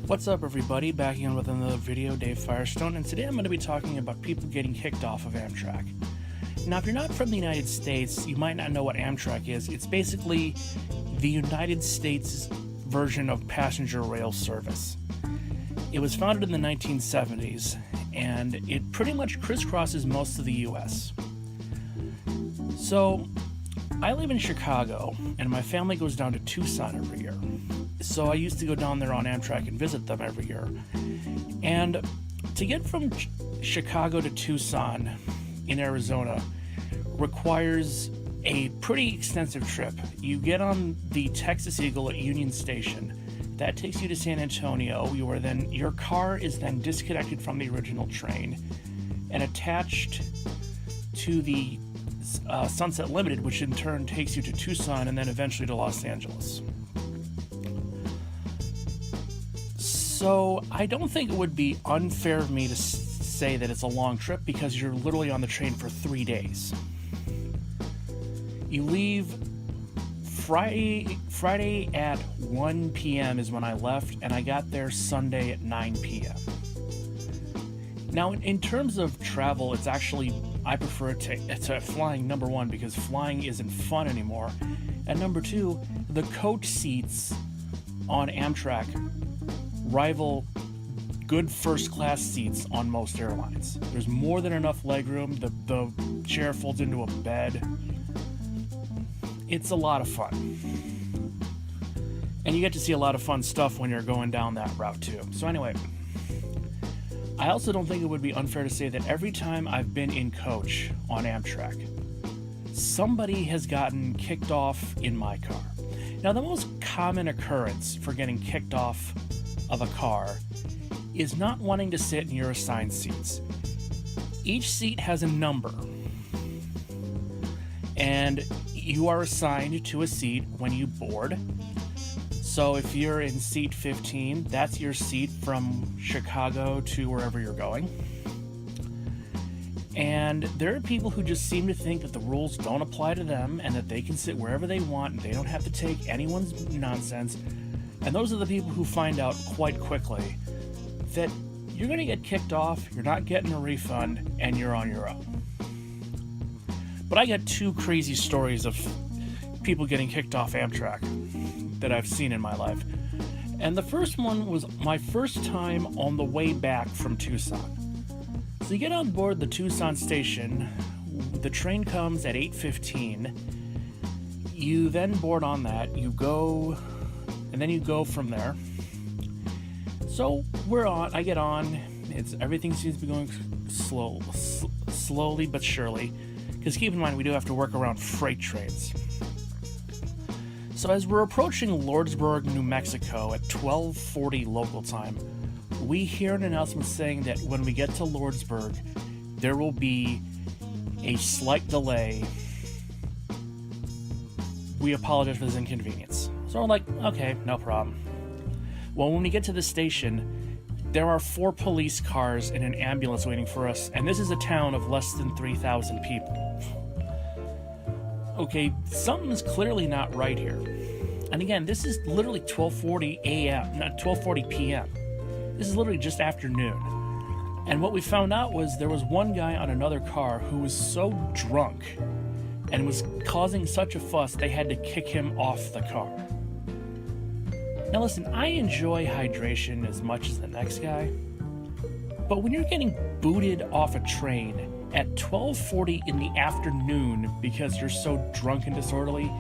What's up, everybody? Back again with another video, Dave Firestone, and today I'm going to be talking about people getting kicked off of AMTRAK. Now, if you're not from the United States, you might not know what AMTRAK is. It's basically the United States version of passenger rail service. It was founded in the 1970s, and it pretty much crisscrosses most of the U.S. So, I live in Chicago, and my family goes down to Tucson every year. So I used to go down there on AMTRAK and visit them every year. And to get from Chicago to Tucson in Arizona requires a pretty extensive trip. You get on the Texas Eagle at Union Station. That takes you to San Antonio. Your car is then disconnected from the original train and attached to the Sunset Limited, which in turn takes you to Tucson and then eventually to Los Angeles. So I don't think it would be unfair of me to say that it's a long trip because you're literally on the train for 3 days. You leave Friday at 1 p.m. is when I left, and I got there Sunday at 9 p.m. Now, in terms of travel, it's actually, I prefer it to flying, number one, because flying isn't fun anymore. And number two, the coach seats on AMTRAK rival good first-class seats on most airlines. There's more than enough legroom. The chair folds into a bed. It's a lot of fun. And you get to see a lot of fun stuff when you're going down that route too. So anyway, I also don't think it would be unfair to say that every time I've been in coach on AMTRAK, somebody has gotten kicked off in my car. Now, the most common occurrence for getting kicked off of a car is not wanting to sit in your assigned seats. Each seat has a number, and you are assigned to a seat when you board. So if you're in seat 15, that's your seat from Chicago to wherever you're going. And there are people who just seem to think that the rules don't apply to them and that they can sit wherever they want and they don't have to take anyone's nonsense. And those are the people who find out quite quickly that you're going to get kicked off, you're not getting a refund, and you're on your own. But I got two crazy stories of people getting kicked off AMTRAK that I've seen in my life. And the first one was my first time on the way back from Tucson. So you get on board the Tucson station, the train comes at 8:15, you then board on that, you go, and then you go from there. So I get on, everything seems to be going slowly but surely, because keep in mind we do have to work around freight trains. So as we're approaching Lordsburg, New Mexico at 12:40 local time, we hear an announcement saying that when we get to Lordsburg, there will be a slight delay. We apologize for this inconvenience. So we're like, okay, no problem. Well, when we get to the station, there are 4 police cars and an ambulance waiting for us, and this is a town of less than 3,000 people. Okay, something's clearly not right here. And again, this is literally 12:40 a.m., not 12:40 p.m. This is literally just after noon. And what we found out was there was one guy on another car who was so drunk and was causing such a fuss they had to kick him off the car. Now listen, I enjoy hydration as much as the next guy, but when you're getting booted off a train at 12:40 in the afternoon because you're so drunk and disorderly,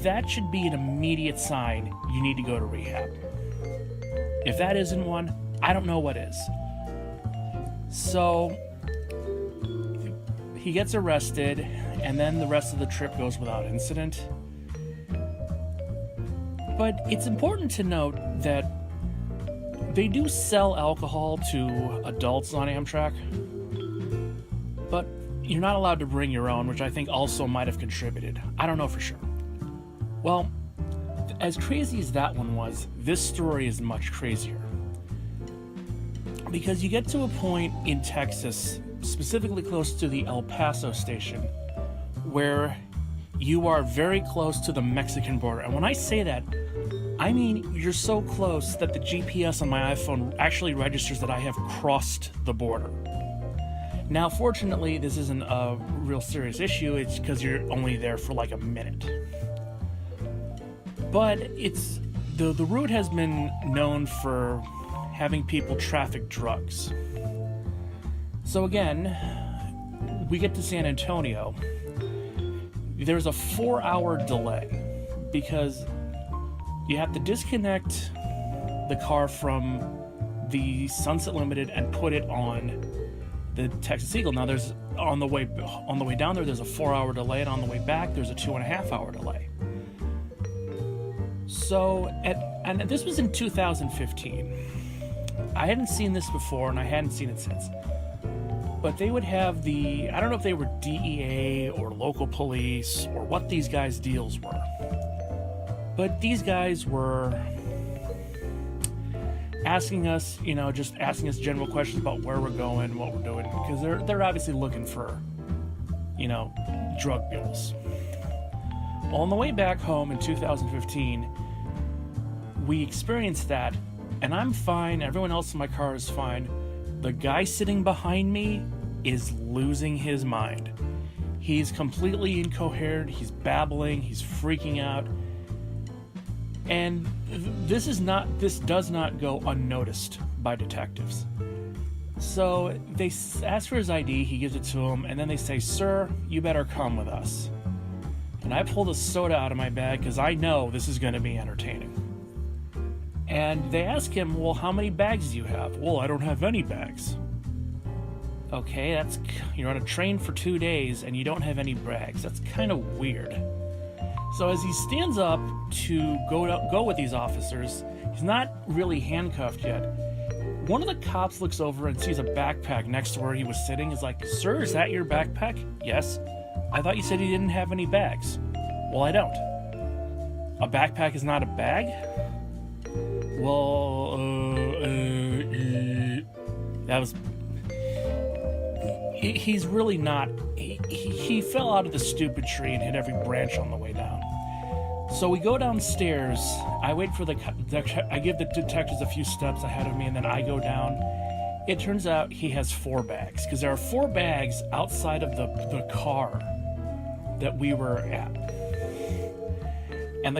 that should be an immediate sign you need to go to rehab. If that isn't one, I don't know what is. So he gets arrested, and then the rest of the trip goes without incident. But it's important to note that they do sell alcohol to adults on AMTRAK, but you're not allowed to bring your own, which I think also might have contributed. I don't know for sure. Well, as crazy as that one was, this story is much crazier. Because you get to a point in Texas, specifically close to the El Paso station, where you are very close to the Mexican border. And when I say that, I mean, you're so close that the GPS on my iPhone actually registers that I have crossed the border. Now, fortunately, this isn't a real serious issue. It's because you're only there for like a minute. But it's the route has been known for having people traffic drugs. So again, we get to San Antonio. There's a 4-hour delay because you have to disconnect the car from the Sunset Limited and put it on the Texas Eagle. Now, there's on the way down there's a 4-hour delay, and on the way back there's a 2.5-hour delay. So, and this was in 2015. I hadn't seen this before, and I hadn't seen it since. But they would have I don't know if they were DEA or local police or what these guys' deals were. But these guys were asking us, just asking us general questions about where we're going, what we're doing, because they're obviously looking for, drug mules. Well, on the way back home in 2015, we experienced that, and I'm fine. Everyone else in my car is fine. The guy sitting behind me is losing his mind. He's completely incoherent. He's babbling. He's freaking out. And this does not go unnoticed by detectives. So they ask for his ID, he gives it to him, and then they say, "Sir, you better come with us." And I pulled a soda out of my bag because I know this is going to be entertaining. And they ask him, "Well, how many bags do you have?" "Well, I don't have any bags." Okay, you're on a train for 2 days and you don't have any bags. That's kind of weird. So as he stands up to go with these officers, he's not really handcuffed yet. One of the cops looks over and sees a backpack next to where he was sitting. He's like, "Sir, is that your backpack?" "Yes." "I thought you said you didn't have any bags." "Well, I don't." "A backpack is not a bag?" "Well, that was... He's really not... He fell out of the stupid tree and hit every branch on the way down. So we go downstairs. I wait for I give the detectives a few steps ahead of me, and then I go down. It turns out he has 4 bags, because there are 4 bags outside of the car that we were at. And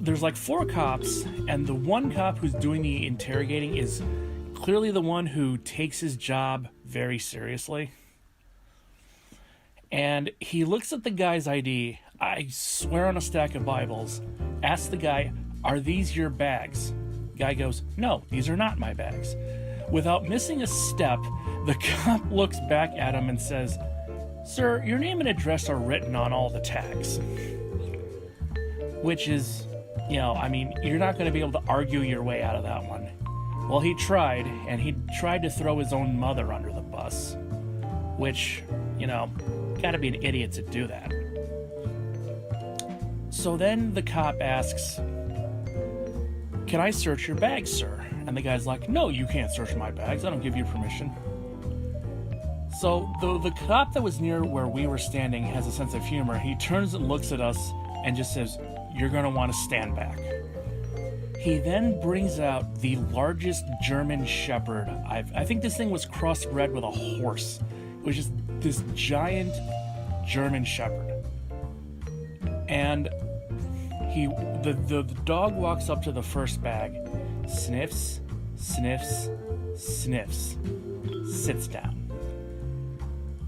there's like 4 cops, and the one cop who's doing the interrogating is clearly the one who takes his job very seriously. And he looks at the guy's ID, I swear on a stack of Bibles, asks the guy, "Are these your bags?" Guy goes, "No, these are not my bags." Without missing a step, the cop looks back at him and says, "Sir, your name and address are written on all the tags." Which is, you're not going to be able to argue your way out of that one. Well, he tried, and he tried to throw his own mother under the bus. Which, gotta be an idiot to do that. So then the cop asks, "Can I search your bags, sir?" And the guy's like, "No, you can't search my bags. I don't give you permission." So the cop that was near where we were standing has a sense of humor. He turns and looks at us and just says, "You're going to want to stand back." He then brings out the largest German Shepherd. I think this thing was crossbred with a horse. It was just this giant German Shepherd. And the dog walks up to the first bag, sniffs, sniffs, sniffs, sits down.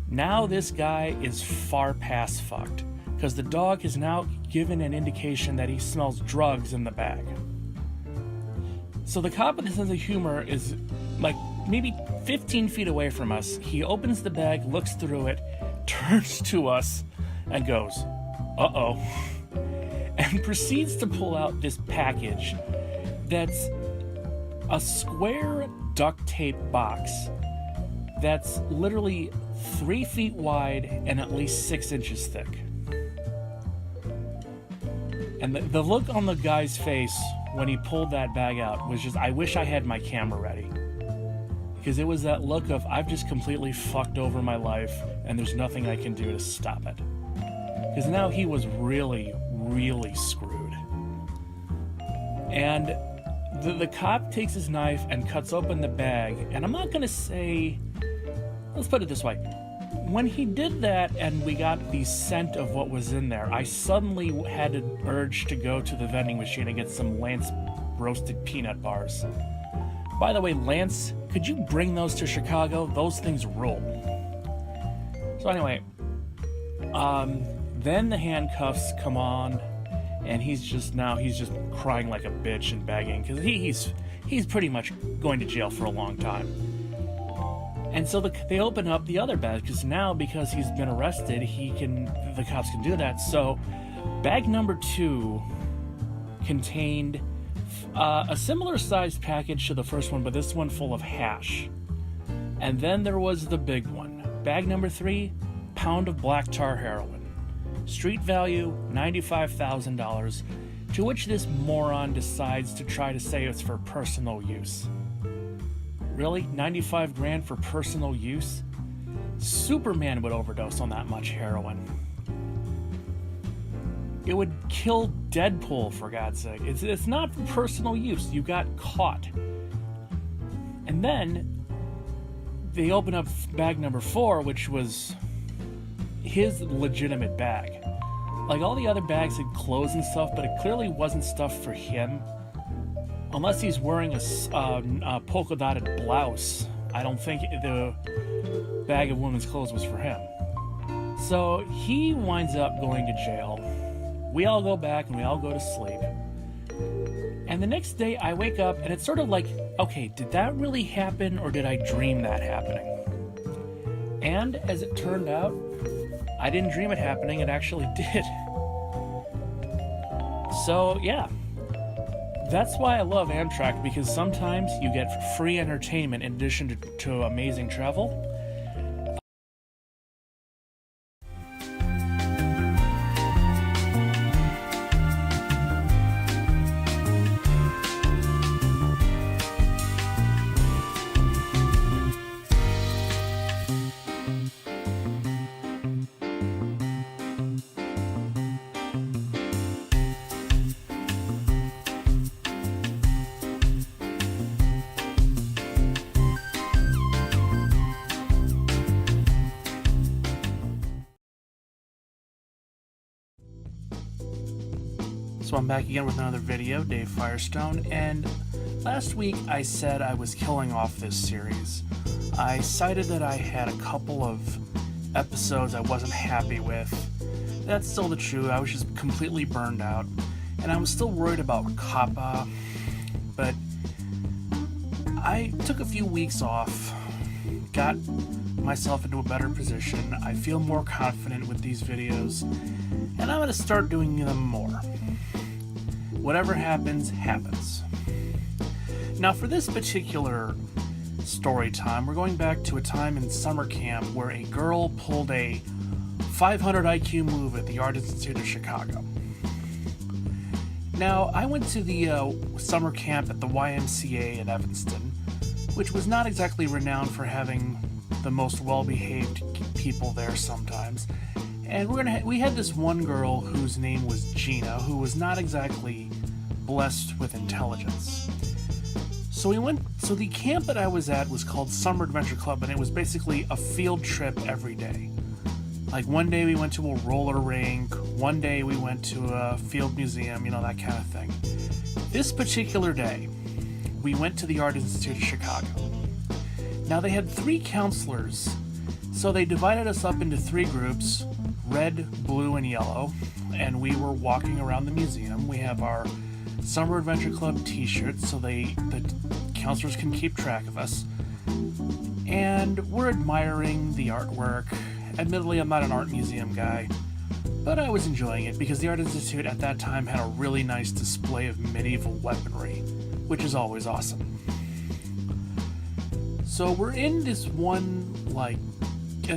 Now this guy is far past fucked, because the dog has now given an indication that he smells drugs in the bag. So the cop with a sense of humor is like maybe 15 feet away from us. He opens the bag, looks through it, turns to us, and goes, "Uh-oh," and proceeds to pull out this package that's a square duct tape box that's literally 3 feet wide and at least 6 inches thick. And the look on the guy's face when he pulled that bag out was just, I wish I had my camera ready. Because it was that look of, I've just completely fucked over my life and there's nothing I can do to stop it. Because now he was really, really screwed. And the cop takes his knife and cuts open the bag. And I'm not going to say... Let's put it this way. When he did that and we got the scent of what was in there, I suddenly had an urge to go to the vending machine and get some Lance roasted peanut bars. By the way, Lance, could you bring those to Chicago? Those things rule. So anyway, then the handcuffs come on, and he's just crying like a bitch and begging, because he's pretty much going to jail for a long time. And so they open up the other bag, because he's been arrested, the cops can do that. So bag number 2 contained a similar sized package to the first one, but this one full of hash. And then there was the big one. Bag number 3, pound of black tar heroin. Street value, $95,000, to which this moron decides to try to say it's for personal use. Really? 95 grand for personal use? Superman would overdose on that much heroin. It would kill Deadpool, for God's sake. It's not for personal use. You got caught. And then they open up bag number 4, which was his legitimate bag. Like, all the other bags had clothes and stuff, but it clearly wasn't stuff for him. Unless he's wearing a polka-dotted blouse, I don't think the bag of women's clothes was for him. So he winds up going to jail. We all go back and we all go to sleep. And the next day I wake up and it's sort of like, okay, did that really happen or did I dream that happening? And as it turned out, I didn't dream it happening, it actually did. So yeah, that's why I love AMTRAK, because sometimes you get free entertainment in addition to amazing travel. So I'm back again with another video, Dave Firestone, and last week I said I was killing off this series. I cited that I had a couple of episodes I wasn't happy with. That's still the truth. I was just completely burned out, and I was still worried about Kappa, but I took a few weeks off, got myself into a better position. I feel more confident with these videos, and I'm going to start doing them more. Whatever happens, happens. Now, for this particular story time, we're going back to a time in summer camp where a girl pulled a 500 IQ move at the Art Institute of Chicago. Now, I went to the summer camp at the YMCA in Evanston, which was not exactly renowned for having the most well-behaved people there sometimes. And we had this one girl whose name was Gina, who was not exactly blessed with intelligence. So the camp that I was at was called Summer Adventure Club, and it was basically a field trip every day. Like, one day we went to a roller rink, one day we went to a field museum, that kind of thing. This particular day, we went to the Art Institute of Chicago. Now, they had 3 counselors, so they divided us up into 3 groups, red, blue, and yellow, and we were walking around the museum. We have our Summer Adventure Club t-shirts so the counselors can keep track of us, and we're admiring the artwork. Admittedly, I'm not an art museum guy, but I was enjoying it because the Art Institute at that time had a really nice display of medieval weaponry, which is always awesome. So we're in this one, I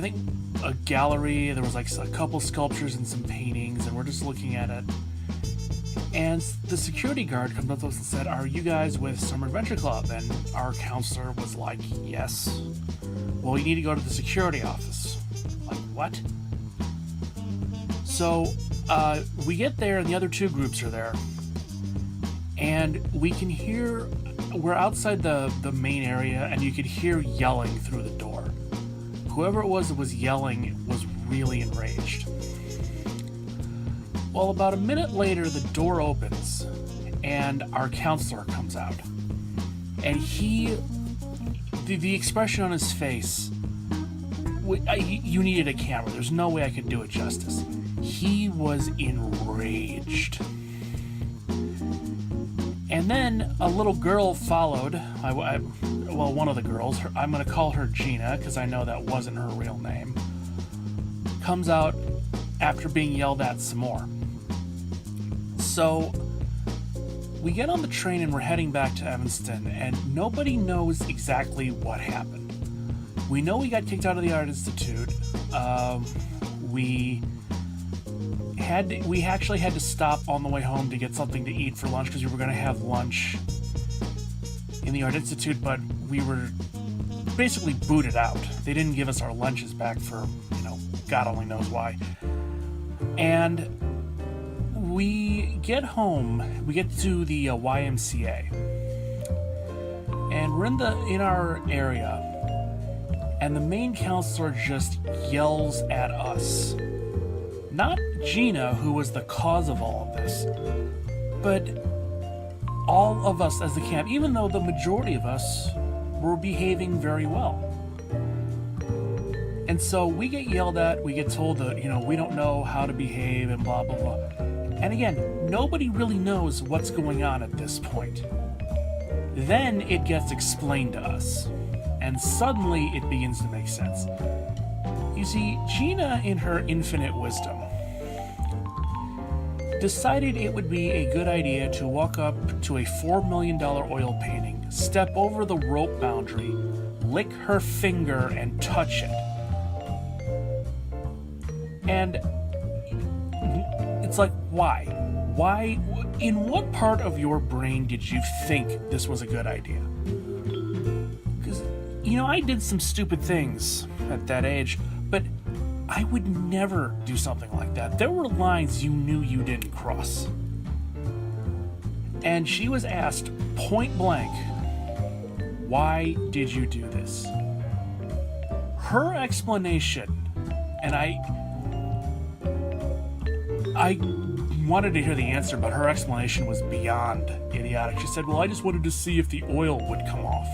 think a gallery. There was a couple sculptures and some paintings, and we're just looking at it. And the security guard comes up to us and said, "Are you guys with Summer Adventure Club?" And our counselor was like, "Yes." "Well, you need to go to the security office." Like, what? So we get there, and the other 2 groups are there. And we're outside the main area, and you could hear yelling through the door. Whoever it was that was yelling was really enraged. Well, about a minute later, the door opens, and our counselor comes out. And the expression on his face, you needed a camera. There's no way I could do it justice. He was enraged. And then a little girl followed. One of the girls, I'm going to call her Gina because I know that wasn't her real name, comes out after being yelled at some more. So we get on the train and we're heading back to Evanston, and nobody knows exactly what happened. We know we got kicked out of the Art Institute. We actually had to stop on the way home to get something to eat for lunch because we were going to have lunch in the Art Institute, but we were basically booted out. They didn't give us our lunches back for, God only knows why. And we get home, we get to the YMCA, and we're in our area, and the main counselor just yells at us. Not Gina, who was the cause of all of this, but all of us as the camp, even though the majority of us were behaving very well. And so we get yelled at, we get told that, we don't know how to behave and blah, blah, blah. And again, nobody really knows what's going on at this point. Then it gets explained to us, and suddenly it begins to make sense. You see, Gina, in her infinite wisdom, decided it would be a good idea to walk up to a $4 million oil painting, step over the rope boundary, lick her finger, and touch it. And it's like, why? Why? In what part of your brain did you think this was a good idea? Because, I did some stupid things at that age, but I would never do something like that. There were lines you knew you didn't cross. And she was asked point blank, why did you do this? Her explanation, and I wanted to hear the answer, but her explanation was beyond idiotic. She said, well, I just wanted to see if the oil would come off.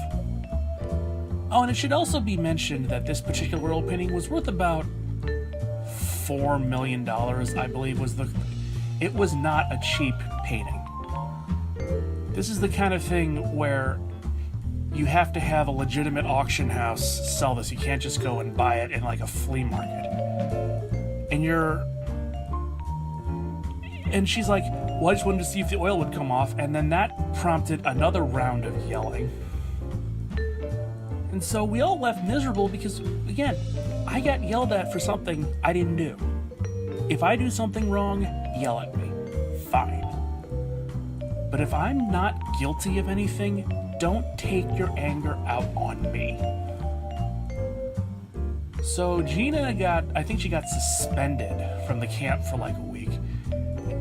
Oh, and it should also be mentioned that this particular oil painting was worth about $4 million, I believe it was not a cheap painting. This is the kind of thing where you have to have a legitimate auction house sell this. You can't just go and buy it in like a flea market. And she's like, well, I just wanted to see if the oil would come off, and then that prompted another round of yelling. And so we all left miserable because, again, I got yelled at for something I didn't do. If I do something wrong, yell at me. Fine. But if I'm not guilty of anything, don't take your anger out on me. So Gina I think she got suspended from the camp for like a week.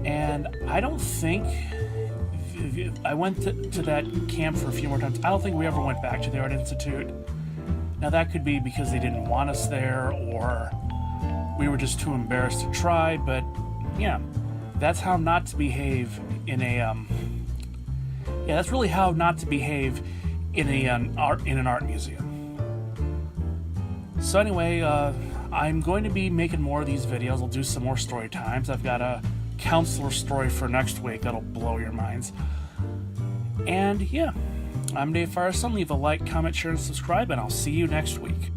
And I don't think, I went to that camp for a few more times. I don't think we ever went back to the Art Institute. Now that could be because they didn't want us there, or we were just too embarrassed to try, but yeah, that's how not to behave in that's really how not to behave in an art museum. So anyway, I'm going to be making more of these videos. I'll do some more story times. I've got a counselor story for next week that'll blow your minds. And yeah, I'm Dave Firestone. Leave a like, comment, share, and subscribe, and I'll see you next week.